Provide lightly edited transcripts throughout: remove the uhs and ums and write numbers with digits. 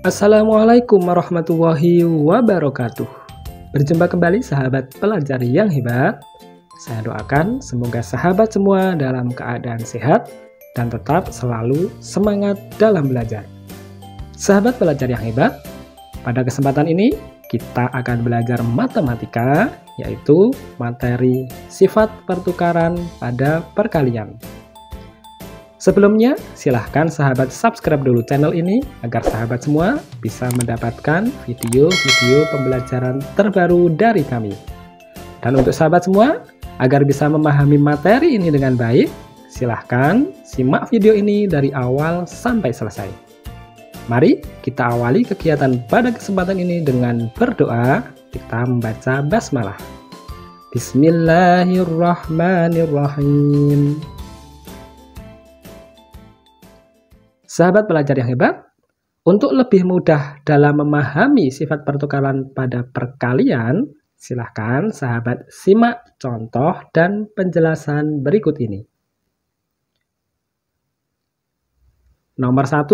Assalamualaikum warahmatullahi wabarakatuh. Berjumpa kembali sahabat pelajar yang hebat. Saya doakan semoga sahabat semua dalam keadaan sehat dan tetap selalu semangat dalam belajar. Sahabat pelajar yang hebat, pada kesempatan ini kita akan belajar matematika, yaitu materi sifat pertukaran pada perkalian. Sebelumnya, silahkan sahabat subscribe dulu channel ini agar sahabat semua bisa mendapatkan video-video pembelajaran terbaru dari kami. Dan untuk sahabat semua, agar bisa memahami materi ini dengan baik, silahkan simak video ini dari awal sampai selesai. Mari kita awali kegiatan pada kesempatan ini dengan berdoa. Kita membaca basmalah. Bismillahirrahmanirrahim. Sahabat pelajar yang hebat, untuk lebih mudah dalam memahami sifat pertukaran pada perkalian, silahkan sahabat simak contoh dan penjelasan berikut ini. Nomor 1,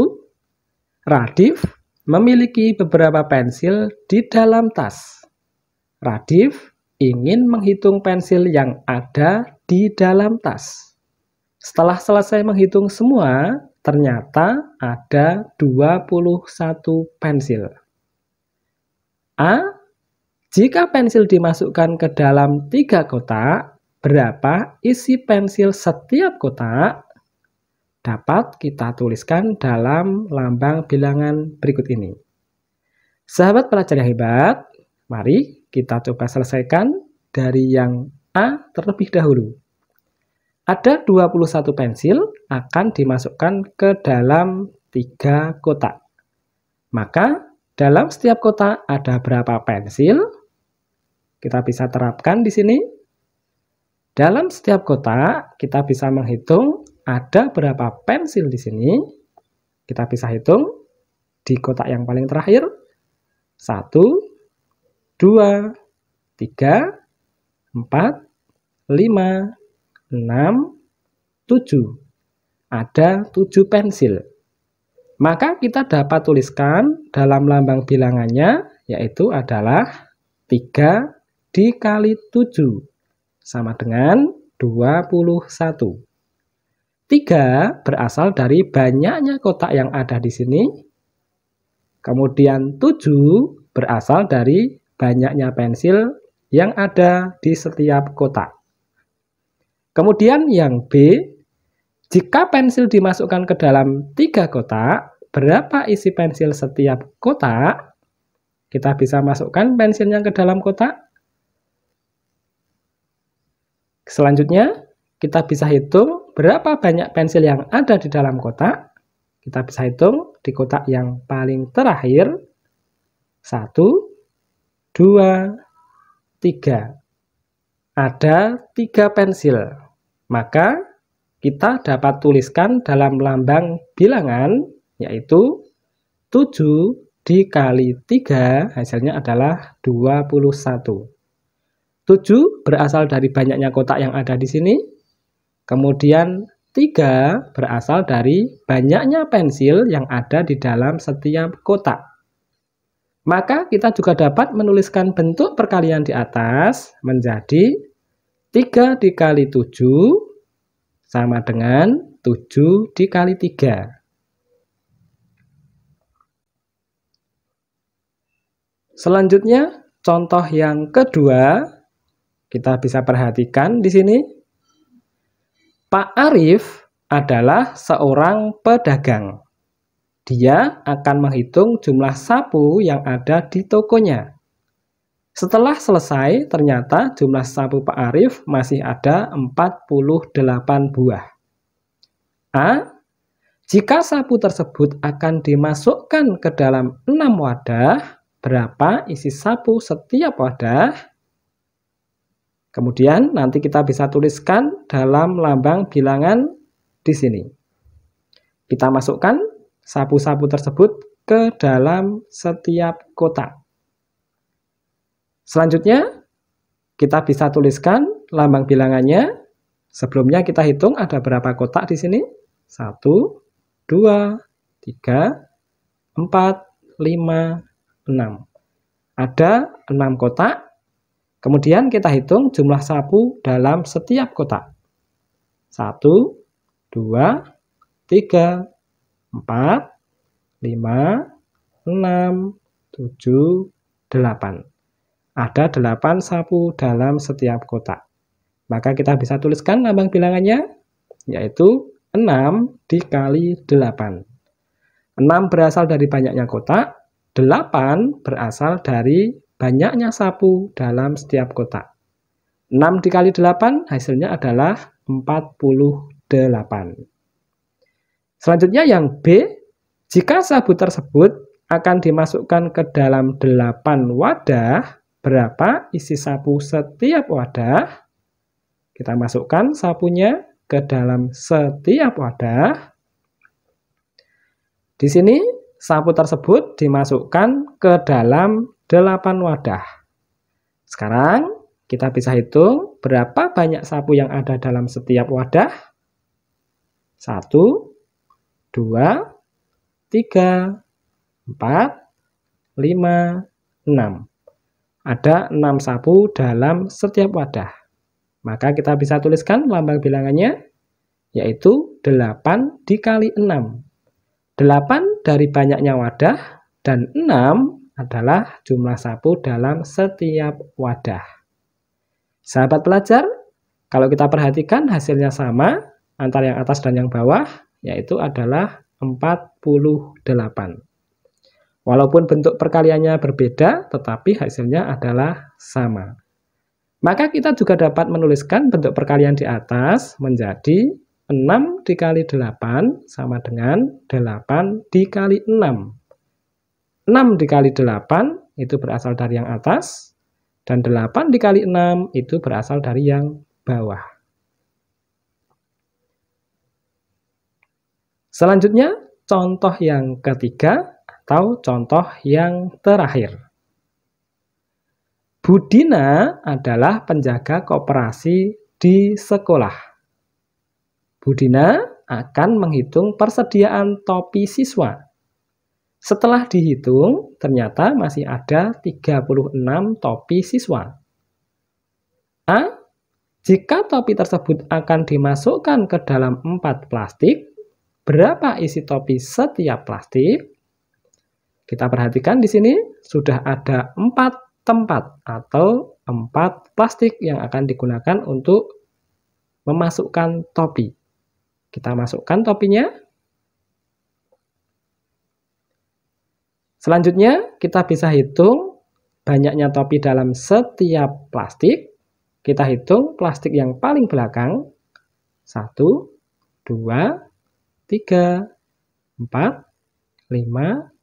Radif memiliki beberapa pensil di dalam tas. Radif ingin menghitung pensil yang ada di dalam tas. Setelah selesai menghitung semua, ternyata ada 21 pensil. A. Jika pensil dimasukkan ke dalam 3 kotak, berapa isi pensil setiap kotak? Dapat kita tuliskan dalam lambang bilangan berikut ini. Sahabat pelajar yang hebat, mari kita coba selesaikan dari yang A terlebih dahulu. Ada 21 pensil akan dimasukkan ke dalam 3 kotak. Maka dalam setiap kotak ada berapa pensil? Kita bisa terapkan di sini. Dalam setiap kotak kita bisa menghitung ada berapa pensil di sini. Kita bisa hitung di kotak yang paling terakhir. 1, 2, 3, 4, 5, 6, 7. Ada 7 pensil. Maka kita dapat tuliskan dalam lambang bilangannya, yaitu adalah 3 dikali 7 sama dengan 21. 3 berasal dari banyaknya kotak yang ada di sini. Kemudian 7 berasal dari banyaknya pensil yang ada di setiap kotak. Kemudian yang B, jika pensil dimasukkan ke dalam 3 kotak, berapa isi pensil setiap kotak? Kita bisa masukkan pensilnya ke dalam kotak. Selanjutnya, kita bisa hitung berapa banyak pensil yang ada di dalam kotak. Kita bisa hitung di kotak yang paling terakhir. 1, 2, 3. Ada 3 pensil. Maka kita dapat tuliskan dalam lambang bilangan, yaitu 7 dikali 3 hasilnya adalah 21. 7 berasal dari banyaknya kotak yang ada di sini. Kemudian 3 berasal dari banyaknya pensil yang ada di dalam setiap kotak. Maka kita juga dapat menuliskan bentuk perkalian di atas menjadi 3 dikali 7 sama dengan 7 dikali 3. Selanjutnya, contoh yang kedua, kita bisa perhatikan di sini. Pak Arif adalah seorang pedagang. Dia akan menghitung jumlah sapu yang ada di tokonya. Setelah selesai, ternyata jumlah sapu Pak Arif masih ada 48 buah. A. Jika sapu tersebut akan dimasukkan ke dalam 6 wadah, berapa isi sapu setiap wadah? Kemudian nanti kita bisa tuliskan dalam lambang bilangan di sini. Kita masukkan sapu-sapu tersebut ke dalam setiap kotak. Selanjutnya, kita bisa tuliskan lambang bilangannya. Sebelumnya kita hitung ada berapa kotak di sini. 1, 2, 3, 4, 5, 6. Ada 6 kotak. Kemudian kita hitung jumlah sapu dalam setiap kotak. 1, 2, 3, 4, 5, 6, 7, 8. Ada 8 sapu dalam setiap kotak. Maka kita bisa tuliskan lambang bilangannya, yaitu 6 dikali 8. 6 berasal dari banyaknya kotak, 8 berasal dari banyaknya sapu dalam setiap kotak. 6 dikali 8 hasilnya adalah 48. Selanjutnya yang B, jika sabu tersebut akan dimasukkan ke dalam 8 wadah, berapa isi sapu setiap wadah? Kita masukkan sapunya ke dalam setiap wadah. Di sini sapu tersebut dimasukkan ke dalam 8 wadah. Sekarang kita bisa hitung berapa banyak sapu yang ada dalam setiap wadah. 1, 2, 3, 4, 5, 6. Ada 6 sapu dalam setiap wadah. Maka kita bisa tuliskan lambang bilangannya, yaitu 8 dikali 6. 8 dari banyaknya wadah, dan 6 adalah jumlah sapu dalam setiap wadah. Sahabat pelajar, kalau kita perhatikan hasilnya sama antara yang atas dan yang bawah, yaitu adalah 48. Walaupun bentuk perkaliannya berbeda, tetapi hasilnya adalah sama. Maka kita juga dapat menuliskan bentuk perkalian di atas menjadi 6 dikali 8 sama dengan 8 dikali 6. 6 dikali 8 itu berasal dari yang atas, dan 8 dikali 6 itu berasal dari yang bawah. Selanjutnya, contoh yang ketiga atau contoh yang terakhir. Budina adalah penjaga koperasi di sekolah. Budina akan menghitung persediaan topi siswa. Setelah dihitung, ternyata masih ada 36 topi siswa. A. Jika topi tersebut akan dimasukkan ke dalam 4 plastik, berapa isi topi setiap plastik? Kita perhatikan di sini sudah ada 4 tempat atau 4 plastik yang akan digunakan untuk memasukkan topi. Kita masukkan topinya. Selanjutnya kita bisa hitung banyaknya topi dalam setiap plastik. Kita hitung plastik yang paling belakang. 1, 2, 3, 4, 5,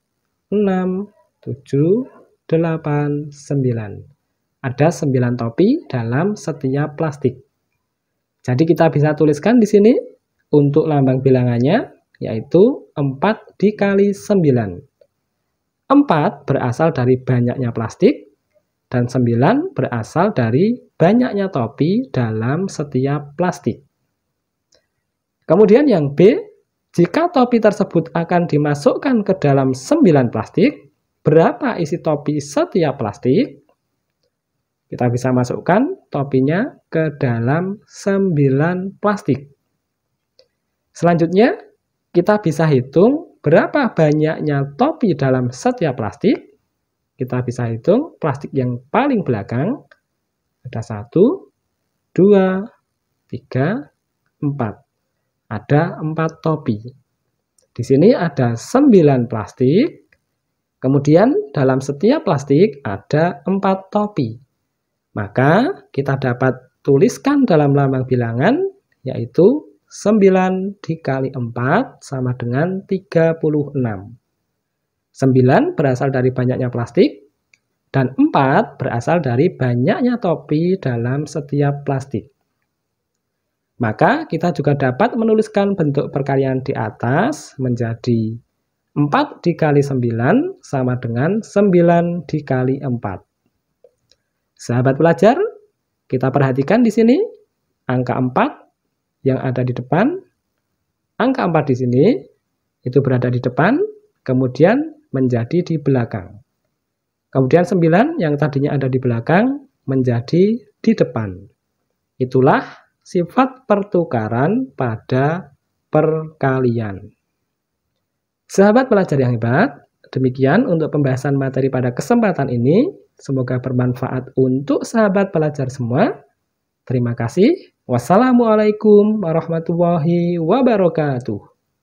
6, 7, 8, 9. Ada 9 topi dalam setiap plastik. Jadi kita bisa tuliskan di sini untuk lambang bilangannya, yaitu 4 dikali 9. 4 berasal dari banyaknya plastik, dan 9 berasal dari banyaknya topi dalam setiap plastik. Kemudian yang B, jika topi tersebut akan dimasukkan ke dalam 9 plastik, berapa isi topi setiap plastik? Kita bisa masukkan topinya ke dalam 9 plastik. Selanjutnya, kita bisa hitung berapa banyaknya topi dalam setiap plastik. Kita bisa hitung plastik yang paling belakang. Ada 1, 2, 3, 4. Ada 4 topi. Di sini ada 9 plastik. Kemudian dalam setiap plastik ada 4 topi. Maka kita dapat tuliskan dalam lambang bilangan, yaitu 9 dikali 4 sama dengan 36. 9 berasal dari banyaknya plastik, dan 4 berasal dari banyaknya topi dalam setiap plastik. Maka kita juga dapat menuliskan bentuk perkalian di atas menjadi 4 dikali 9 sama dengan 9 dikali 4. Sahabat pelajar, kita perhatikan di sini angka 4 yang ada di depan. Angka 4 di sini itu berada di depan, kemudian menjadi di belakang. Kemudian 9 yang tadinya ada di belakang menjadi di depan. Itulah sifat pertukaran pada perkalian. Sahabat pelajar yang hebat, demikian untuk pembahasan materi pada kesempatan ini. Semoga bermanfaat untuk sahabat pelajar semua. Terima kasih. Wassalamualaikum warahmatullahi wabarakatuh.